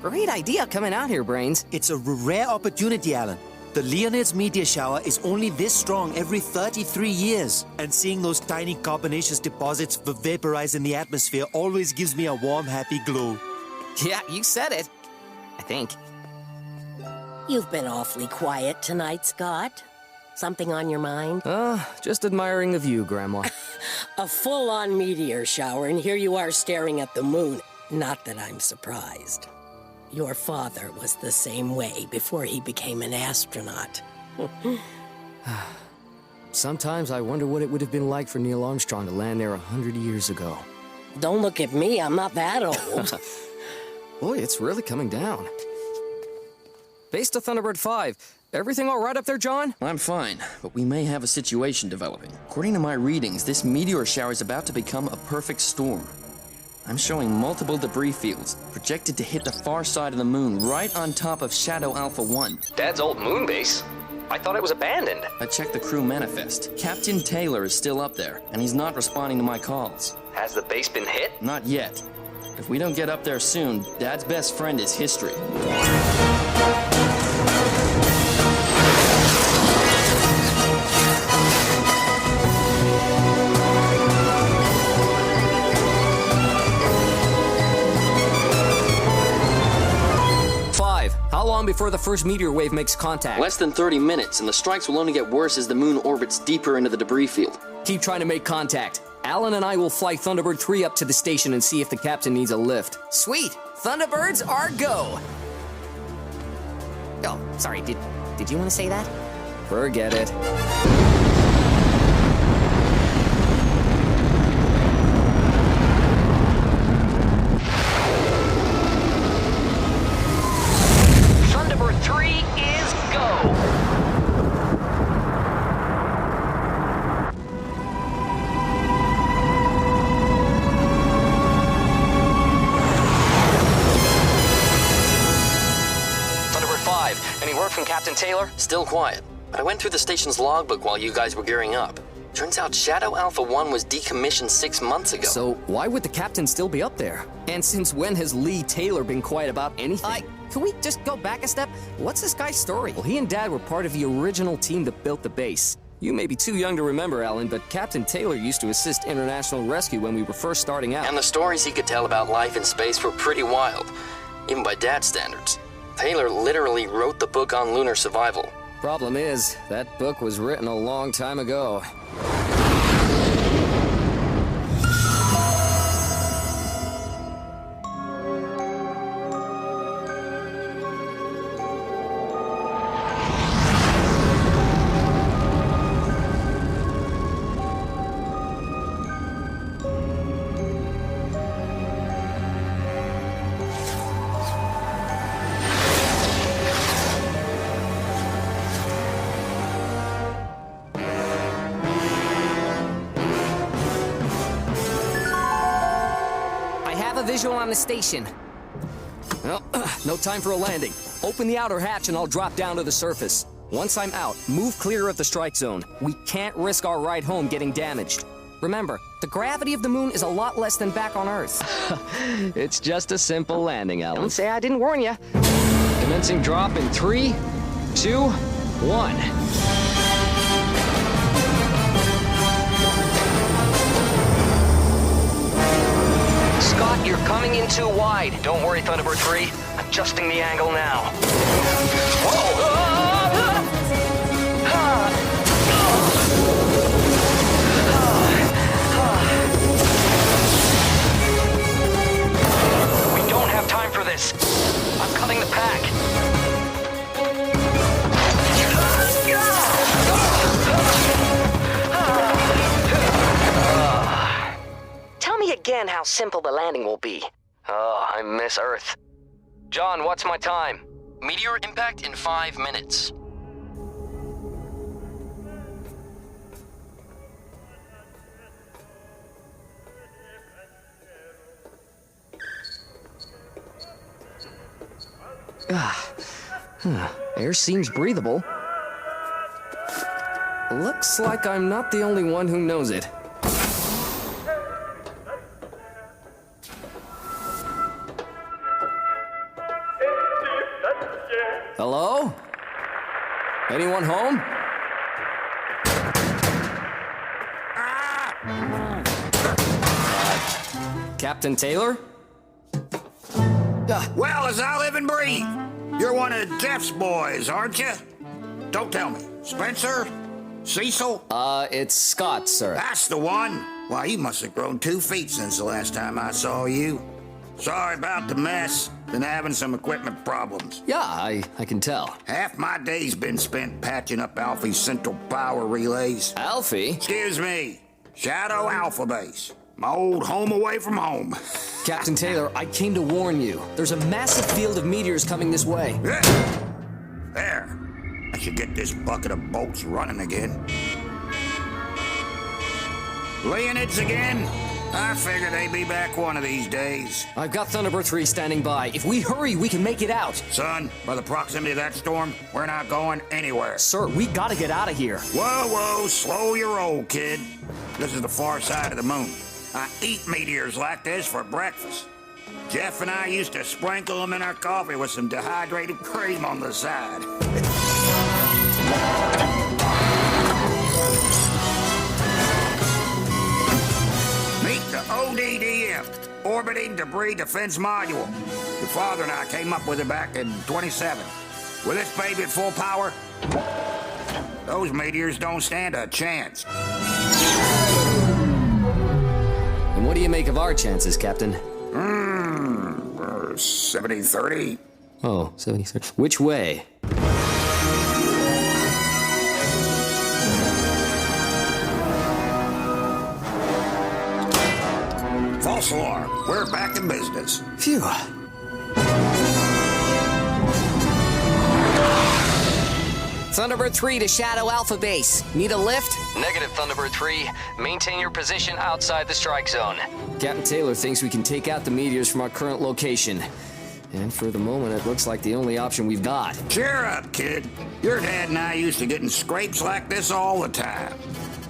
Great idea coming out here, Brains. It's a rare opportunity, Alan. The Leonid's meteor shower is only this strong every 33 years. And seeing those tiny carbonaceous deposits vaporize in the atmosphere always gives me a warm, happy glow. Yeah, you said it. I think. You've been awfully quiet tonight, Scott. Something on your mind? Just admiring the view, Grandma. A full-on meteor shower, and here you are staring at the moon. Not that I'm surprised. Your father was the same way before he became an astronaut. Sometimes I wonder what it would have been like for Neil Armstrong to land there 100 years ago. Don't look at me, I'm not that old. Boy, it's really coming down. Base to Thunderbird 5. Everything all right up there, John? I'm fine, but we may have a situation developing. According to my readings, this meteor shower is about to become a perfect storm. I'm showing multiple debris fields, projected to hit the far side of the moon, right on top of Shadow Alpha 1. Dad's old moon base? I thought it was abandoned. I checked the crew manifest. Captain Taylor is still up there, and he's not responding to my calls. Has the base been hit? Not yet. If we don't get up there soon, Dad's best friend is history. How long before the first meteor wave makes contact? Less than 30 minutes, and the strikes will only get worse as the moon orbits deeper into the debris field. Keep trying to make contact. Alan and I will fly Thunderbird 3 up to the station and see if the captain needs a lift. Sweet! Thunderbirds are go! Oh, sorry, did you want to say that? Forget it. Thunderbird 3 is go! Any word from Captain Taylor? Still quiet, but I went through the station's logbook while you guys were gearing up. Turns out Shadow Alpha 1 was decommissioned 6 months ago. So why would the captain still be up there? And since when has Lee Taylor been quiet about anything? Can we just go back a step? What's this guy's story? Well, he and Dad were part of the original team that built the base. You may be too young to remember, Alan, but Captain Taylor used to assist international rescue when we were first starting out. And the stories he could tell about life in space were pretty wild, even by Dad's standards. Taylor literally wrote the book on lunar survival. Problem is, that book was written a long time ago. Visual on the station. Well, no time for a landing. Open the outer hatch and I'll drop down to the surface. Once I'm out, move clear of the strike zone. We can't risk our ride home getting damaged. Remember, the gravity of the moon is a lot less than back on Earth. It's just a simple landing, Alan. Don't say I didn't warn you. Commencing drop in 3, 2, 1. Scott, you're coming in too wide. Don't worry, Thunderbird 3. Adjusting the angle now. Whoa! We don't have time for this. I'm cutting the pack. Tell me again how simple the landing will be. Oh, I miss Earth. John, what's my time? Meteor impact in 5 minutes. Air seems breathable. Looks like I'm not the only one who knows it. Anyone home? Captain Taylor? Well, as I live and breathe, you're one of Jeff's boys, aren't you? Don't tell me. Spencer? Cecil? It's Scott, sir. That's the one. Why, you must have grown 2 feet since the last time I saw you. Sorry about the mess. Been having some equipment problems. Yeah, I can tell. Half my day's been spent patching up Alfie's central power relays. Alfie? Excuse me. Shadow Alpha Base. My old home away from home. Captain Taylor, I came to warn you. There's a massive field of meteors coming this way. There. I should get this bucket of bolts running again. Leonids again? I figure they'd be back one of these days. I've got Thunderbird 3 standing by. If we hurry, we can make it out. Son, by the proximity of that storm, we're not going anywhere. Sir, we gotta get out of here. Whoa, slow your roll, kid. This is the far side of the moon. I eat meteors like this for breakfast. Jeff and I used to sprinkle them in our coffee with some dehydrated cream on the side. Meet the O.D.D.M, Orbiting Debris Defense Module. Your father and I came up with it back in 27. With this baby at full power, those meteors don't stand a chance. And what do you make of our chances, Captain? 70-30. Oh, 70-30. Which way? False alarm. We're back in business. Phew. Thunderbird 3 to Shadow Alpha Base. Need a lift? Negative, Thunderbird 3. Maintain your position outside the strike zone. Captain Taylor thinks we can take out the meteors from our current location. And for the moment, it looks like the only option we've got. Cheer up, kid. Your dad and I used to get in scrapes like this all the time.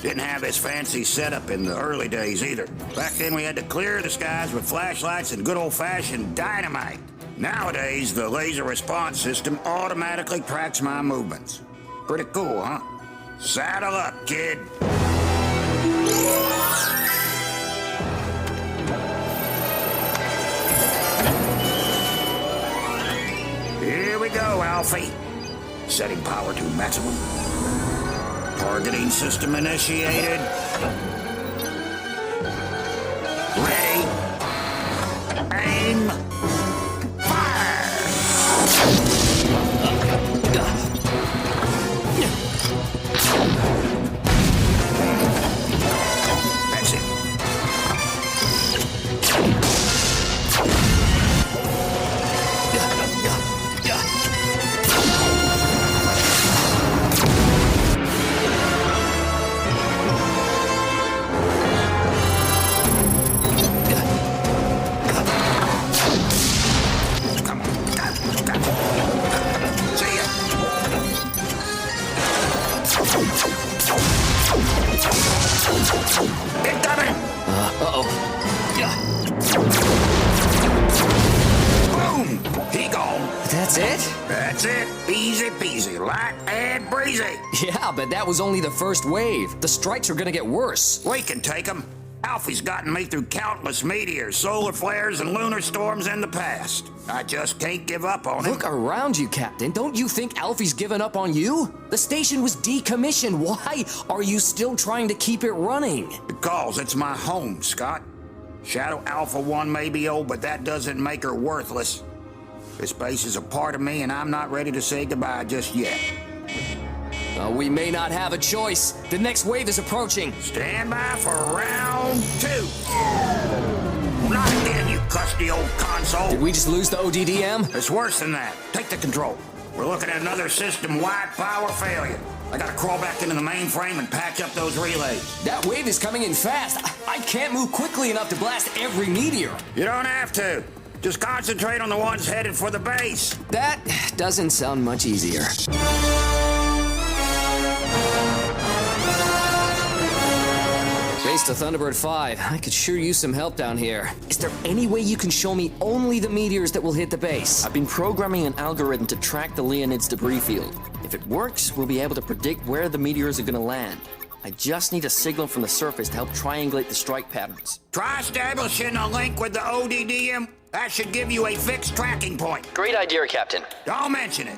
Didn't have this fancy setup in the early days either. Back then, we had to clear the skies with flashlights and good old-fashioned dynamite. Nowadays, the laser response system automatically tracks my movements. Pretty cool, huh? Saddle up, kid. Here we go, Alfie. Setting power to maximum. Targeting system initiated. Ready. Aim. Fire! That's it. That's it. Easy peasy, light and breezy. Yeah, but that was only the first wave. The strikes are gonna get worse. We can take them. Alfie's gotten me through countless meteors, solar flares, and lunar storms in the past. I just can't give up on him. Look around you, Captain. Don't you think Alfie's given up on you? The station was decommissioned. Why are you still trying to keep it running? Because it's my home, Scott. Shadow Alpha 1 may be old, but that doesn't make her worthless. This base is a part of me, and I'm not ready to say goodbye just yet. We may not have a choice. The next wave is approaching. Stand by for round 2. Not again, you crusty old console. Did we just lose the O.D.D.M? It's worse than that. Take the control. We're looking at another system-wide power failure. I gotta crawl back into the mainframe and patch up those relays. That wave is coming in fast. I can't move quickly enough to blast every meteor. You don't have to. Just concentrate on the ones headed for the base. That doesn't sound much easier. Base to Thunderbird 5. I could sure use some help down here. Is there any way you can show me only the meteors that will hit the base? I've been programming an algorithm to track the Leonid's debris field. If If it works, we'll be able to predict where the meteors are gonna land. I just need a signal from the surface to help triangulate the strike patterns. Try establishing a link with the O.D.D.M. That should give you a fixed tracking point. Great idea, Captain. Don't mention it.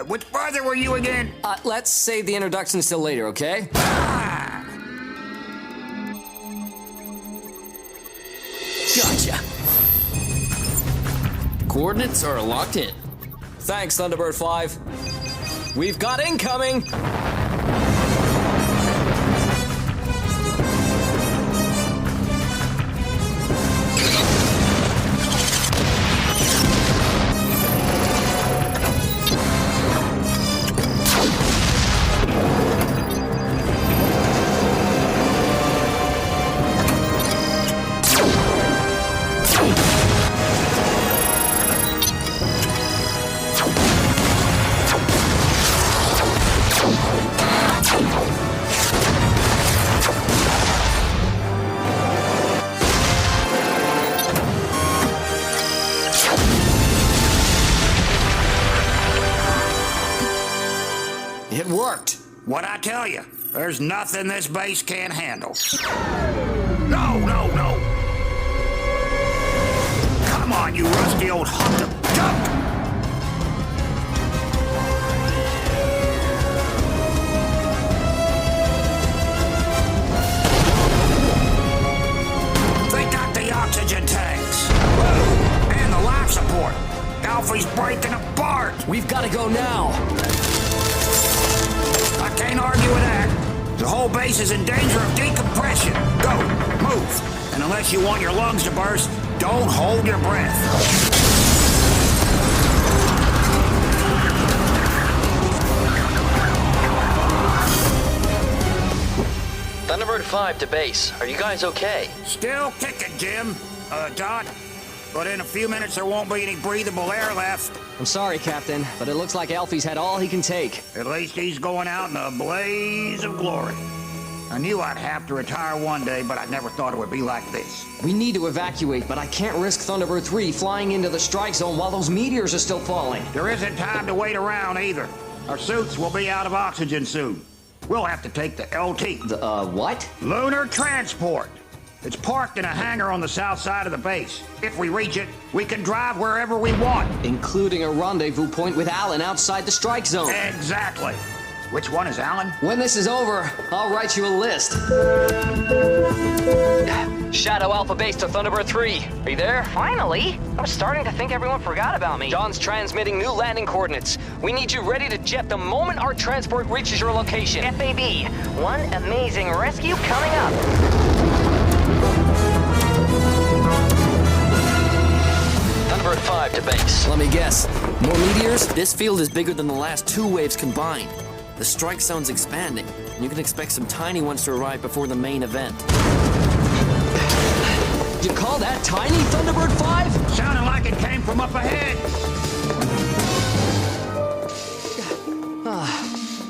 Which brother were you again? Let's save the introductions till later, okay? Ah! Gotcha. Coordinates are locked in. Thanks, Thunderbird 5. We've got incoming! It worked! What'd I tell you? There's nothing this base can't handle. No, no, no! Come on, you rusty old hunk of junk! They got the oxygen tanks! And the life support! Alfie's breaking apart! We've got to go now! I can't argue with that. The whole base is in danger of decompression. Go, move. And unless you want your lungs to burst, don't hold your breath. Thunderbird 5 to base. Are you guys okay? Still kicking, Jim. Dot. But in a few minutes, there won't be any breathable air left. I'm sorry, Captain, but it looks like Alfie's had all he can take. At least he's going out in a blaze of glory. I knew I'd have to retire one day, but I never thought it would be like this. We need to evacuate, but I can't risk Thunderbird 3 flying into the strike zone while those meteors are still falling. There isn't time to wait around either. Our suits will be out of oxygen soon. We'll have to take the LT. The, what? Lunar Transport. It's parked in a hangar on the south side of the base. If we reach it, we can drive wherever we want. Including a rendezvous point with Alan outside the strike zone. Exactly. Which one is Alan? When this is over, I'll write you a list. Shadow Alpha Base to Thunderbird 3. Are you there? Finally? I was starting to think everyone forgot about me. John's transmitting new landing coordinates. We need you ready to jet the moment our transport reaches your location. FAB, one amazing rescue coming up. Thunderbird 5 to base. Let me guess. More meteors? This field is bigger than the last two waves combined. The strike zone's expanding, and you can expect some tiny ones to arrive before the main event. You call that tiny, Thunderbird 5? Sounded like it came from up ahead.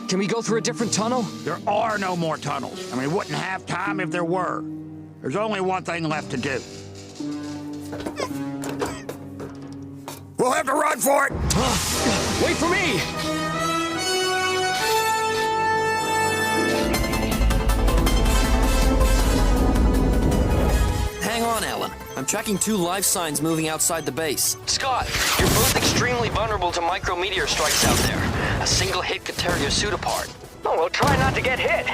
Can we go through a different tunnel? There are no more tunnels, and we wouldn't have time if there were. There's only one thing left to do. We'll have to run for it! Wait for me! Hang on, Alan. I'm tracking two life signs moving outside the base. Scott, you're both extremely vulnerable to micrometeor strikes out there. A single hit could tear your suit apart. Oh, well, try not to get hit.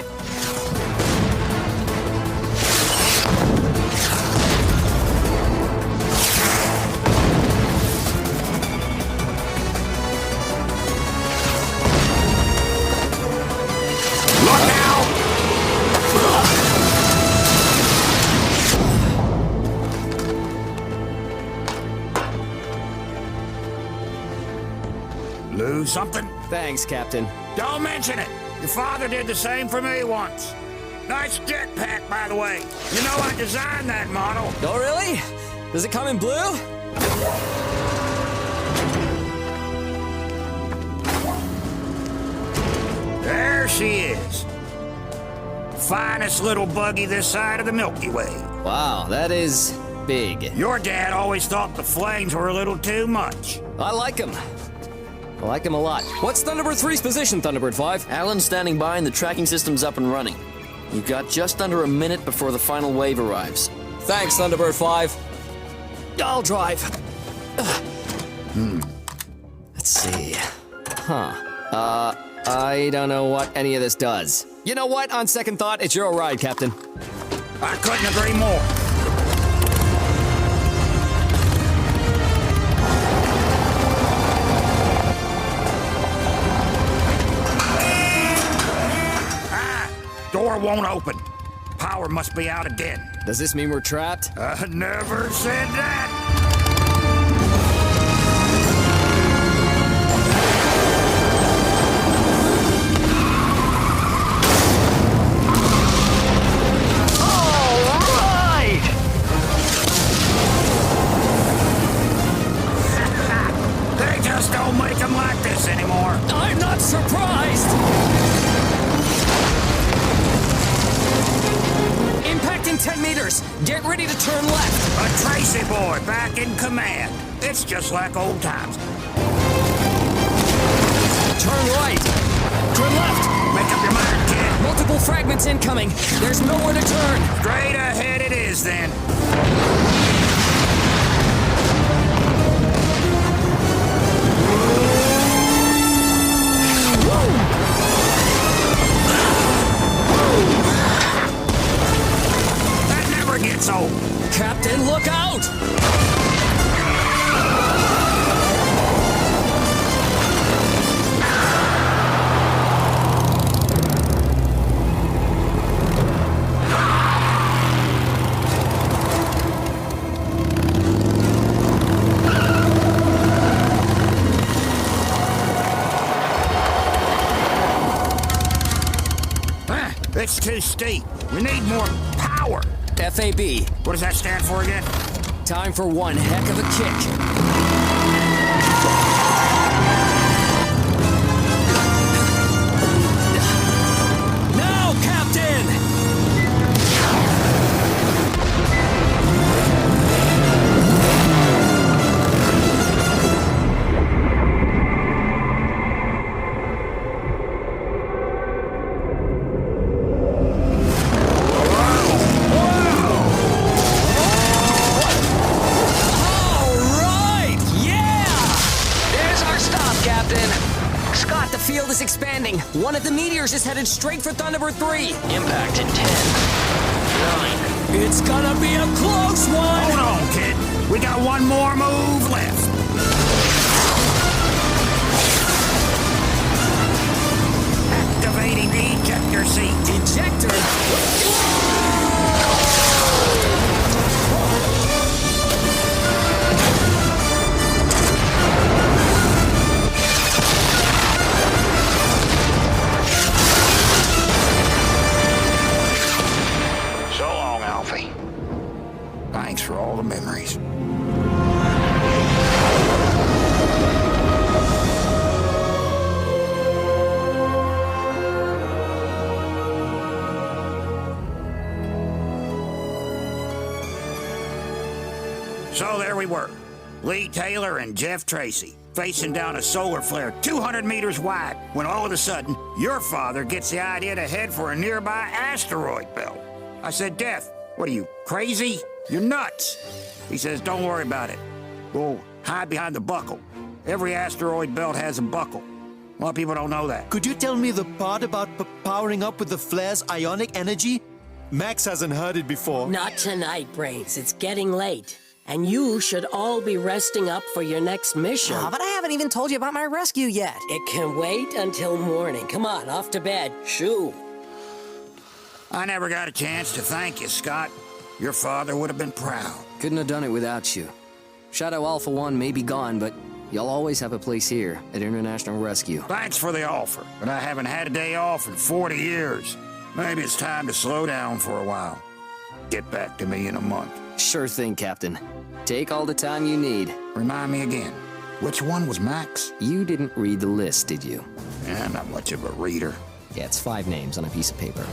Lose something? Thanks, Captain. Don't mention it. Your father did the same for me once. Nice jetpack, by the way. You know I designed that model. Oh, really? Does it come in blue? There she is. Finest little buggy this side of the Milky Way. Wow, that is big. Your dad always thought the flames were a little too much. I like them. I like him a lot. What's Thunderbird 3's position, Thunderbird 5? Alan's standing by and the tracking system's up and running. You've got just under a minute before the final wave arrives. Thanks, Thunderbird 5. I'll drive. Let's see. I don't know what any of this does. You know what? On second thought, it's your ride, Captain. I couldn't agree more. Door won't open. Power must be out again. Does this mean we're trapped? I never said that. They just don't make them like this anymore. I'm not surprised! Impact in 10 meters. Get ready to turn left. A Tracy boy back in command. It's just like old times. Turn right. Turn left. Make up your mind, kid. Multiple fragments incoming. There's nowhere to turn. Straight ahead it is, then. That never gets old. Captain, look out! It's too steep. We need more power. FAB. What does that stand for again? Time for one heck of a kick. Now, Captain! Scott, the field is expanding. One of the meteors is headed straight for Thunderbird 3. Impact in 10, 9. It's gonna be a close one! Hold on, kid. We got one more move left. Activating the ejector seat. Ejector? Thanks for all the memories. So there we were, Lee Taylor and Jeff Tracy, facing down a solar flare 200 meters wide, when all of a sudden, your father gets the idea to head for a nearby asteroid belt. I said, Jeff, what are you, crazy? You're nuts. He says, don't worry about it. We'll hide behind the buckle. Every asteroid belt has a buckle. A lot of people don't know that. Could you tell me the part about powering up with the flare's ionic energy? Max hasn't heard it before. Not tonight, Brains. It's getting late. And you should all be resting up for your next mission. But I haven't even told you about my rescue yet. It can wait until morning. Come on, off to bed. Shoo. I never got a chance to thank you, Scott. Your father would have been proud. Couldn't have done it without you. Shadow Alpha 1 may be gone, but you'll always have a place here at International Rescue. Thanks for the offer, but I haven't had a day off in 40 years. Maybe it's time to slow down for a while. Get back to me in a month. Sure thing, Captain. Take all the time you need. Remind me again, which one was Max? You didn't read the list, did you? Yeah, I'm not much of a reader. Yeah, it's 5 names on a piece of paper.